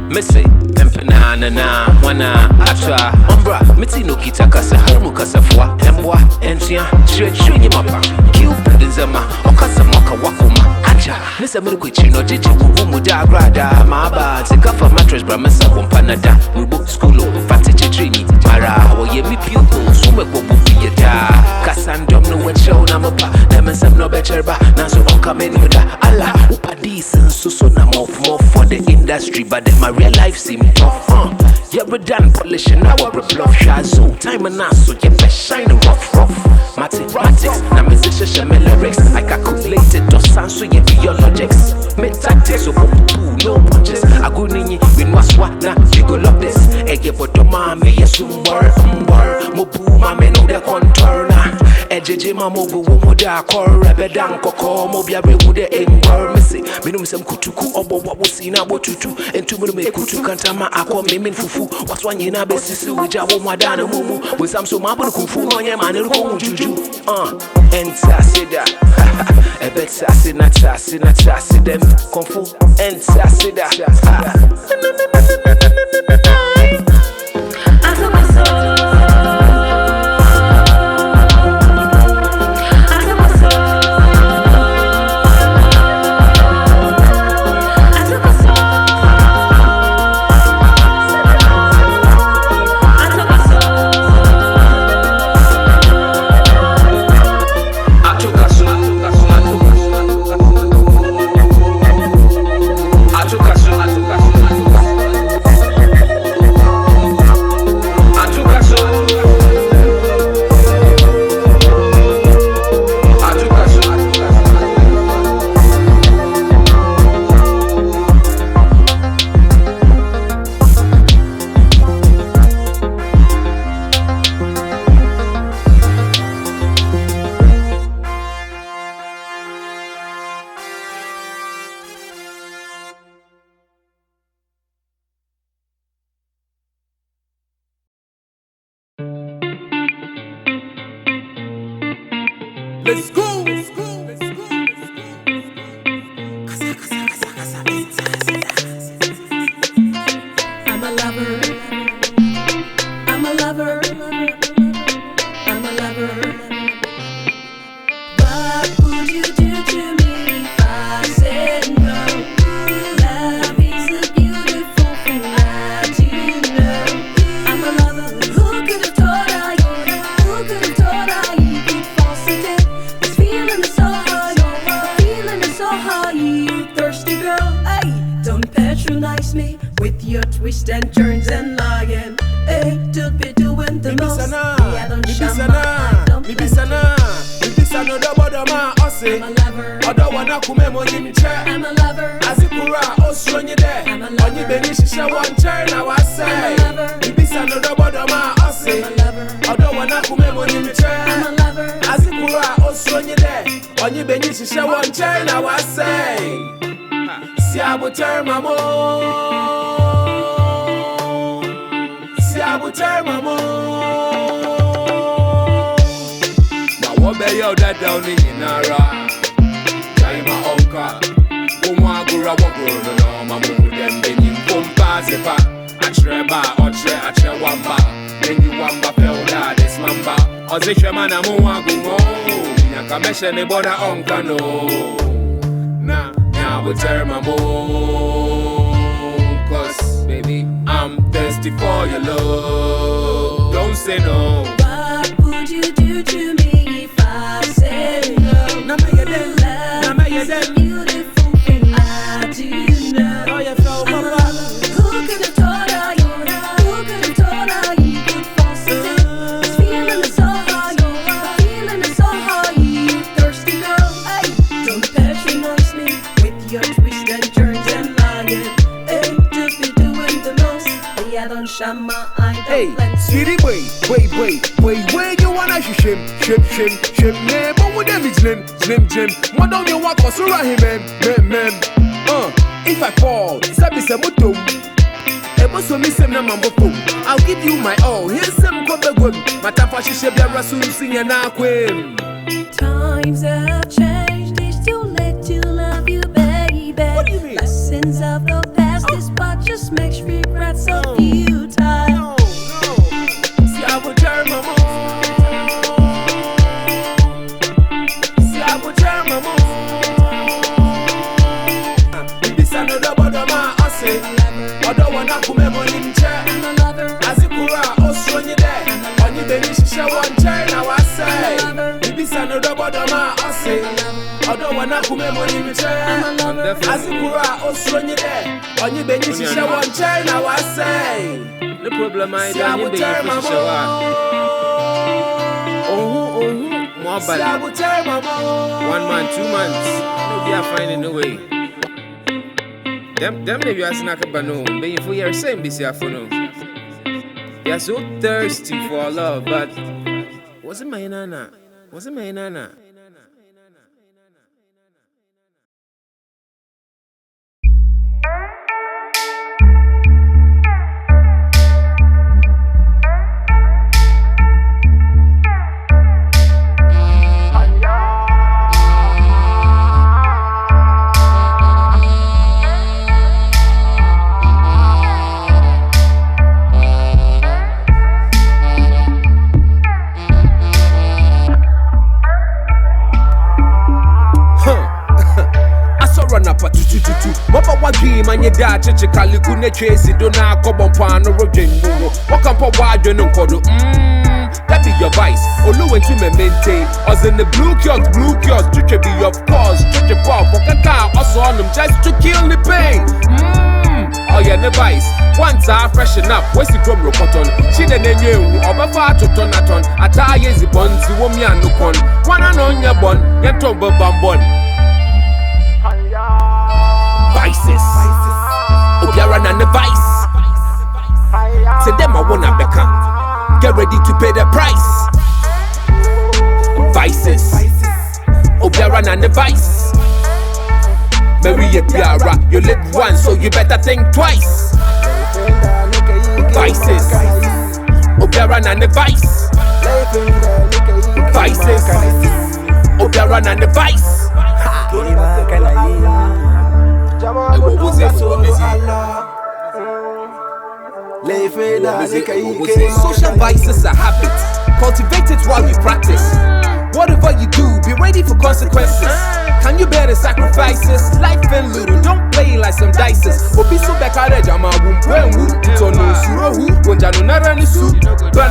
Missy, empana na wana atra umbra miti no kitakasa hamu kasafwa embwa Enntse shwenye mapa Cupid nzema okasa mwaka wakuma aja nisa miriku chino jiji kugumu da grada maba tikafa mattress bra mesa kumpanada mubu skulu fati chitrini mara oye mi pupil sume kwa bufiye da kasandom no wetshow na mapa nemensem no becherba naso onka menu da ala upadisen suso na mof for the industry but then my real life seem tough yeah we done polishing now we bluff shazo time and now so you best shine rough mathematics na musician me lyrics I calculated to sound so you be your logics me tactics so no punches I go ninyi win waswa na you go love this ege bodo mami yesumbar mobu mami no the contour na ejeje mamo go wo da kor rebedan kokko mo bia brewu de engor missy minum sem kutuku obo wo si na botutu entumu me kutu kantama akọ memin fufu waswa nyina besisi wija wo madana mumu we sam so mabon kufu no nye manelu ko juju Enntse seda ebetsa sina dem konfu Enntse seda Ato Kasa Let's go. I'm a lover. What would you do to me if I said no? Love is a beautiful thing that you know. I'm a lover. Who could have thought I could fall today? This feeling is so high, you thirsty girl. Hey, don't patronize me with your twists and turns and lying. Hey, don't be doing the most. Yeah, don't shine my eye. Don't I'm a lover. I'm a lover. Azikura osronye de. Onye beni shisha one turn now I say. I'm a lover. Ibisa no do bodoma ose. I'm a lover. Odo wana kume money me try. I'm a lover. Azikura osronye de. Onye beni shisha one turn now I say. Si abu turn mamo. Si abu turn mamo. Obey your dad down in Nara. Jaima Onka. Umagura Wagura, no, Mamu, then Benny Pumpazipa. Atreba, Otre, Atre Wamba. Then you Wamba fell that is Mamba. Ozisha mana muwagumo. Nyakamesha ne bona onkano. Nah, now we turn my moon. Cause, baby, I'm thirsty for your love. Don't say no. What would you do to me if I said no? Now make it then. Now make it then. Beautiful thing I do know. Oh, you fell, papa. Who could have told her you would? Who could have told her you could fall so deep? This feeling is so high, feeling is so high, you thirsty girl. Hey, don't patronize me with your twists and turns and lying. Hey, just be doing the most. Me, I don't shine my eye. Hey, Seedic, wait, you wanna shim, name, but with them it's slim. What don't you want to surround him, man? If I fall, Sabi Samuto, Eboso Missem Namambo, I'll give you my all. Here's some Kobegum, Matafashi Shebia Rasul sing and Aquim. Times have changed, they still let you love you, baby. What do you mean? Lessons of the past, this part just makes regrets so futile. No. See, I will turn my moon. See, I will turn my moon. This another bottom, I say. Other one, I come on in chair. I'm a lover, As you go out, also when you're there. On your belly, she shall one chair, now I say. This another bottom, I say. Other one, I come on in chair. As you go out, also when you're there. On your belly, she shall one chair, now I say. The problem I See, I will turn my moon. More See, I bad. will turn my moon. 1 month, 2 months. Maybe I finding a way. Them maybe I snack up no. But if we are same this year for no. They are so thirsty for love, but was it my nana? Was it my nana? Wapa wagi manye da cheche kaliku ne chase dona kobo pano rojengo. Wakampa wado nkodo. That be your vice. Olu went to me maintain. Us in the blue kiosk, chuche be of course. Chuche pop, wakaka also on them just to kill the pain. Oh yeah, the vice. Once I freshen up, where's the chrome cotton? She the new, over far to tonaton. Ataye zipon, si womi anukon. One on your bun, your tombo bambon. Vices. Obiara and the vice. Say them I wanna become. Get ready to pay the price. Vices. Obiara and the vice. Marry a Biara, you live once, so you better think twice. Vices. Obiara and the vice. Vices. Obiara and the vice. Social vices are habits. Cultivate it while you practice. Whatever you do, be ready for consequences. Can you bear the sacrifices? Life and little, don't play like some dices. Obi so back out of Jama womb, when woo, so no suro who, when Jano Nara ni soup. But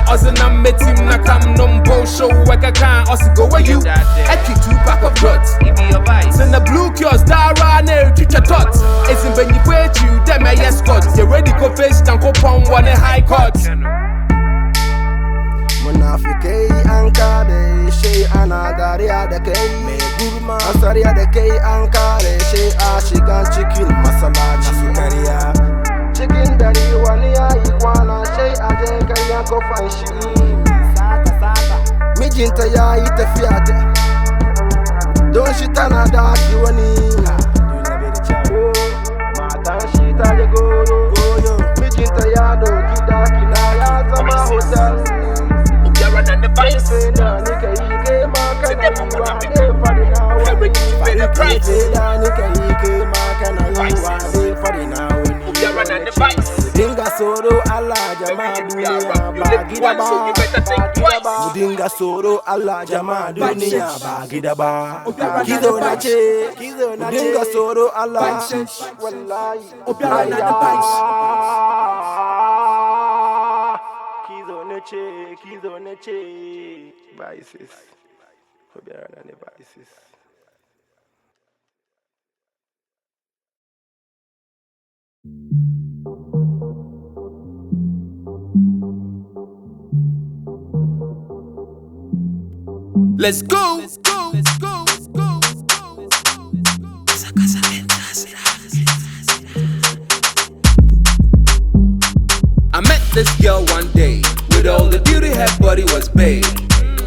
us and I met him, na come no show, like I can't also go where you. I keep 2 pack of drugs. Send the blue kiosk, Dara, near teacher tots. It's in when you wait you, them I escort. You ready to face, and go pound one a high court. Munafike ankare she anadari adake me gurma asari adake ankare she ashikan chicken masala chikaria chicken dari wania ikwana she aje kaya ko fanshi mijinta ya ite fiate don shitana da kiwani matan shita je goyo mijinta ya do kidaki na ya zama hotel. And the vice. Udinga soro Allah jama dunia bagida ba. Kido na che, udinga soro Allah. Wallahi, kido neche. Biases. Obiara na biases. Let's go. I met this girl one day with all the beauty, her body was babe.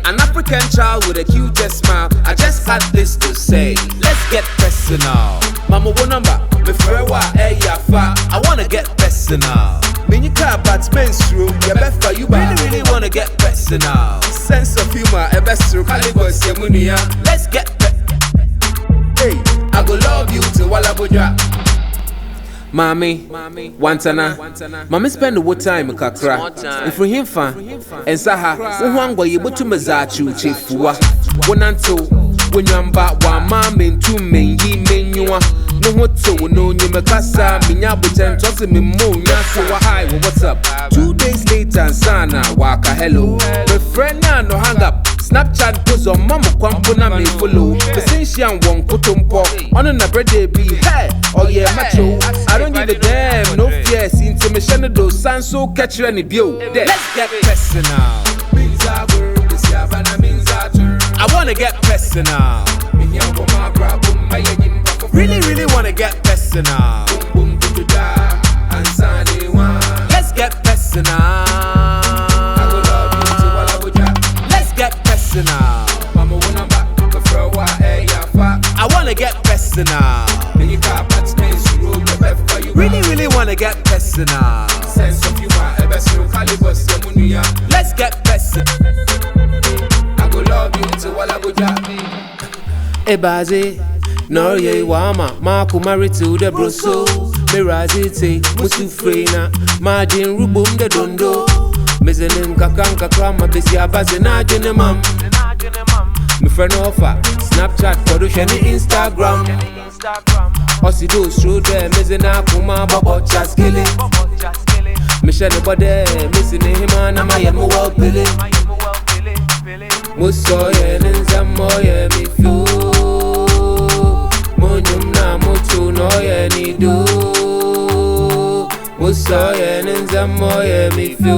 An African child with a cutest smile. I just had this to say. Let's get personal. Mama, what number? Me frewa yafa. I wanna get personal. When you car but menstrual, you bet for you really wanna get personal. Sense of humor, a best through calibers, yamunia. Let's get hey, I go love you till Walabuja. Mommy, Wantana, Mommy spend the time in Kakra. If we him fan, and Saha, Wangwa, you but to Mazachu, Chifua. One and two, when you're about one mammy, two men, ye men you are. No what so no you Makasa, Minyabutan, tossing me moon, so hi, what's up? 2 days later, Sana, Waka, hello. My friend, no hang up. Snapchat goes on Mama Kwampuna me follow. The Sinsian won't put on pop. On a birthday be hey, oh yeah, macho. I don't give a damn, no fears. Intimation those sounds so catchy and bio. Let's get personal. I wanna get personal. Really wanna get personal. Let's get personal. Let's get personal. I wanna get personal. Really wanna get personal. Sense of humor, let's get personal. I go love you till Walabuja. Ebaze, no ye wama, Marco married to the broso. Mirazite, Musu Frena, Margin Rubum the Dondo. Mezenim kakanka krama besi abaze na jene mam. Me friend offer Snapchat photo share Instagram. Osido show there mezena kuma babo chaskele. Me share the body missing him and my am well pele. Muso ye nzamo ye mi fu. Monum na mutu no ye ni do. Muso ye nzamo ye mi fu.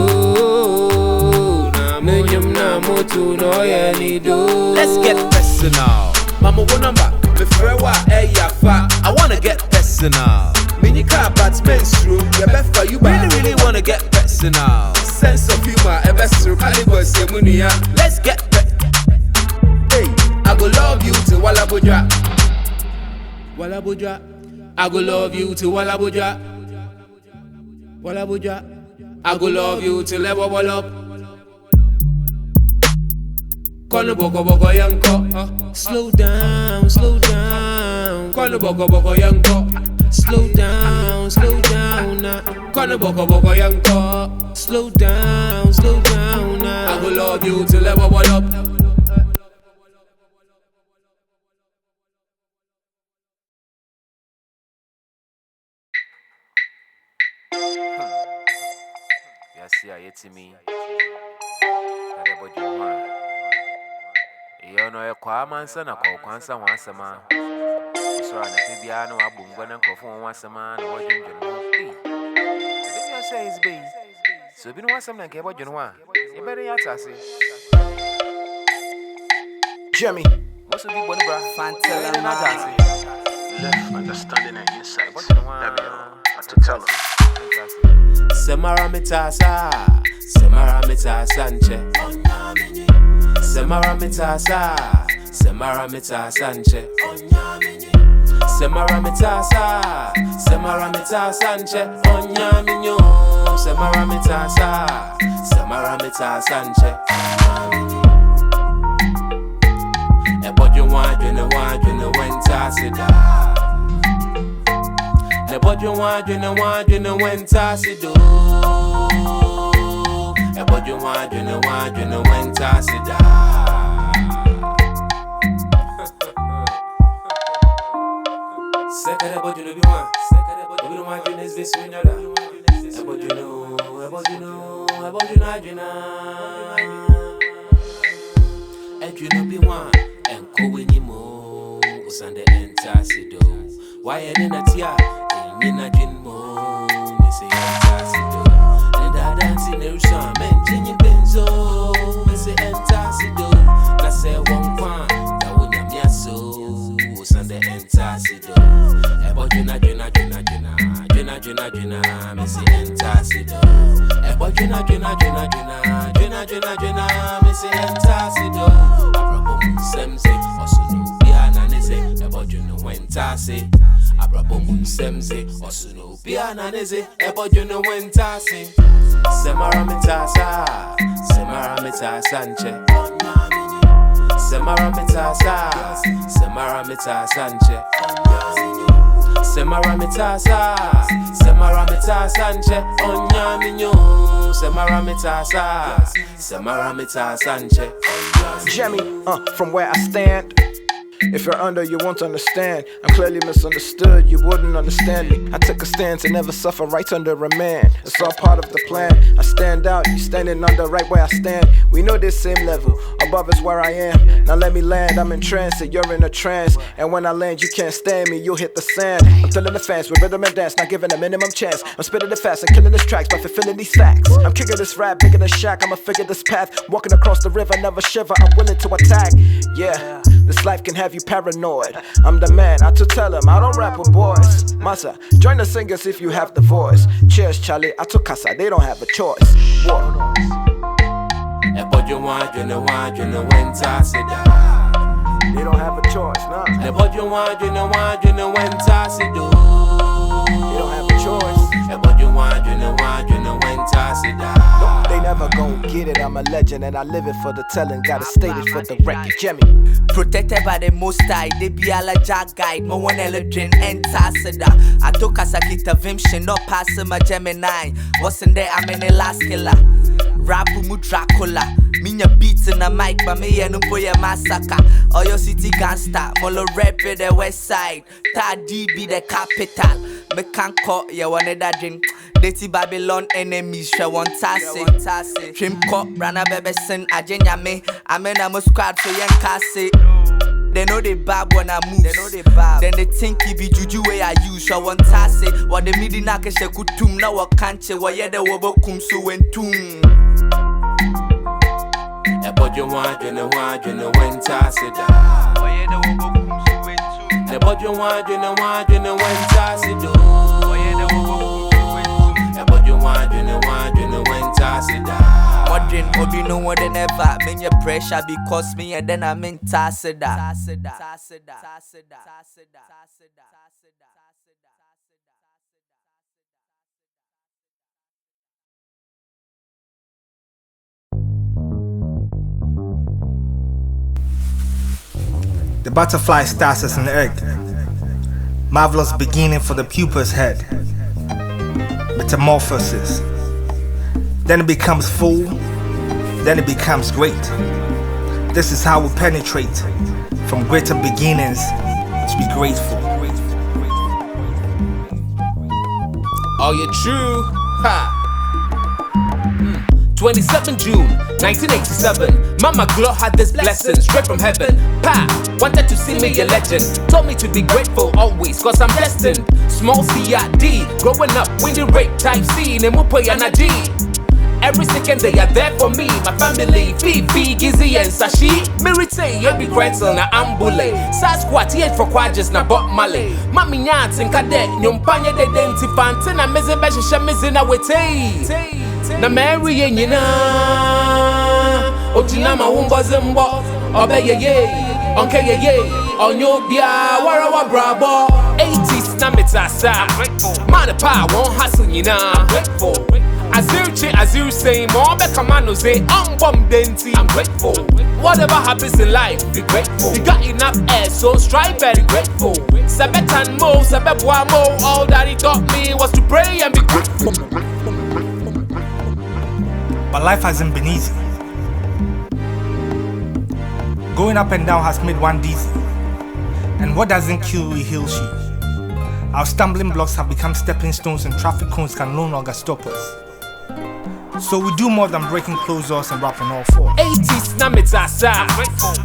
Monum na mutu no ye ni do. Let's get personal. Mama, what number? Me frewa yafa. I wanna get personal. Mini car but menstrual. You bet for you really wanna get personal. Sense of humor, a best through calibers, yamunia. Let's get hey, I go love you till Walabuja. Walabuja. I go love you till Walabuja. Walabuja. I go love you till ever wall up. Kono boko boko yanko. Slow down, slow down. Kono boko boko yanko. Slow down, now. Kono boko boko yanko. Slow down, now. I go love you till ever wall up. Yes, yeah, it's me. You know, a Quaman son, a Quansa once a man. So I know a boom when I'm once a man. What do you say is be? So, if you want something like what you want, you better ask us. Jimmy, What's the big body, bro? Fantella, Left understanding and insights. To tell us. Semara mitasa, Semara mitasanche. Semara mitasa, Semara mitasanche. Semara mitasa, Semara mitasanche. Onyaminyo, Semara mitasa, Semara mitasanche. Ebojo wajene wentasida. Ebojo wajene wentasida. Ebo you want, you know when Tasida. Second about you know be one. Second about you know want you this when you're da. About you know, you know. And you know be one. And go when you move, Sunday Enntse do. Why ain't na tia? Ain't na jin mo. Me say Enntse do. And I dance in the sun, men jinny benzo. Me say Enntse do. Na say one kwan, that would na me so. Sunday Enntse do. Ebo jina, me say Enntse do. Ebo jina, me say Enntse do. Semse, Osunu, Piana Nese, about you know when Tassi. Abrabom Semse, Osunu, Piana Nese, about you know when Tassi. Semaramitasa, Sanche. Semaramitasa, Sanche. Semaramita Sanche, Onyaminyo. Semaramita Sanche. Gemini, from where I stand. If you're under, you won't understand. I'm clearly misunderstood, you wouldn't understand me. I took a stance and never suffer right under a man. It's all part of the plan. I stand out, you standing under right where I stand. We know this same level, above is where I am. Now let me land, I'm in transit, you're in a trance. And when I land, you can't stand me, you'll hit the sand. I'm telling the fans with rhythm and dance, not giving a minimum chance. I'm spitting it fast and killing this tracks by fulfilling these facts. I'm kicking this rap, making a shack, I'ma figure this path. Walking across the river, never shiver, I'm willing to attack. Yeah, this life can have you paranoid. I'm the man, I to tell him I don't rap with boys. Massa, join the singers if you have the voice. Cheers, Charlie, Ato Kasa, they don't have a choice. What? Ebo you want, you know when Tasida. They don't have a choice, nah. Ebo you want, you know when Tasida. They don't have a choice. Ebo you want, you know when Tasida. They never gon' get it, I'm a legend and I live it for the telling. Gotta state it for the record, Gemini. Protected by the most high, they be a la jack guide. Mo one elegant Enntse da. Ato Kasa kita vimshin, no pass my Gemini. Wasn't there, I'm in the last killer. Rapu mu Dracula. Minya beats in the mic, but me and boy a massacre. Oyo City gangster, Molo rap the west side. Tadi be the capital. Me can't call ya one of that drink. Dirty Babylon enemies, she want Tassi. Trim cop, Rana Bebesin, Ajenya me. Amen, I'm a squad for young Cassie. They know they bad when I move. Then they think it be juju way I use. I want Tassi. What the midi naka she kutum na wa kanche. Wa yede wobo kum so entum. Ebo you want, you know when Tasida. Wa yede wobo kum so entum. Ebo you want, you know when Tasida. Wa yede wobo kum so entum. Ebo you want, you know when Tasida. Modern, you know what they never. Mean your pressure because me and then I'm in Enntse da. The butterfly starts as an egg, marvelous beginning for the pupa's head. Metamorphosis. Then it becomes full, then it becomes great. This is how we penetrate from greater beginnings to be grateful. Are you true? Ha! 27 June 1987. Mama Glow had this blessing straight from heaven. Pa! Wanted to see me a legend. Told me to be grateful always, cause I'm destined. Small CID, growing up, windy rate type C, Nemupo Yana-G. Every second they are there for me, my family, Fifi, Gizzy and Sashi. Mirite, every grandson na ambule. Sasquat, yet for quadras na Bob Marley. Mami nyats and cadet, Nyumpanya de Dantey Fantina, Mizabasha Shamizina Wete. Na Mary Yenina Otinama Wumbazimbo, Obey ye, Uncle ye, on your dia, Warawa Bravo. 80s Namitasa, Manapa won't hustle, you know. I'm grateful. Azir say more Beckamano say Bum Dantey. I'm grateful. Whatever happens in life, be grateful. You got enough air, so strive and be grateful. Sabetan Mo, Sabebwa Mo, all that he taught me was to pray and be grateful. but life hasn't been easy. Going up and down has made one dizzy, and what doesn't kill you heals you. Our stumbling blocks have become stepping stones, and traffic cones can no longer stop us. So we do more than breaking closed doors and rapping all four. 80s na metasa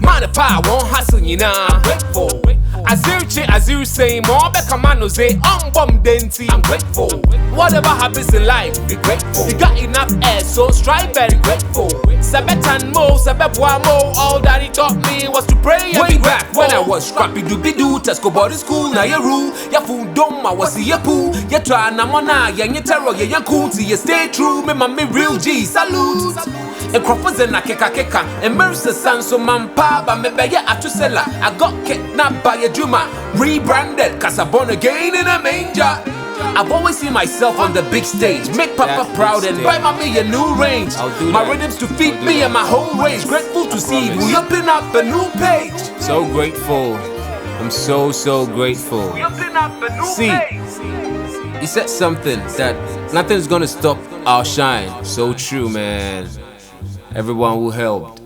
man pa won hustle nyina grateful Azir say more be commando say bomb Dantey. I'm grateful. Whatever happens in life, be grateful. You got enough air, so strive and be grateful. Sabetan mo, sabebwa mo. All that he taught me was to pray and be grateful. When I was scrappy dooby-doo, Tesco body school, now you rule. Ya fool dumb, I was see ya cool. Ya try na mona, ya nye terror, ya cool. See you stay true, me mami real G, salute. And croppers and a keka. And mercy san so man pa, but me beg ya atusela. I got kidnapped by a Juma, rebranded, cause I'm born again in a manger. I've always seen myself on the big stage, make Papa proud and buy mommy a new range. My rhythms to feed me and my whole race. Grateful to see we open up a new page. So grateful. I'm so grateful. We open up a new See, page. you said something that nothing's gonna stop our shine. So true, man. Everyone who helped.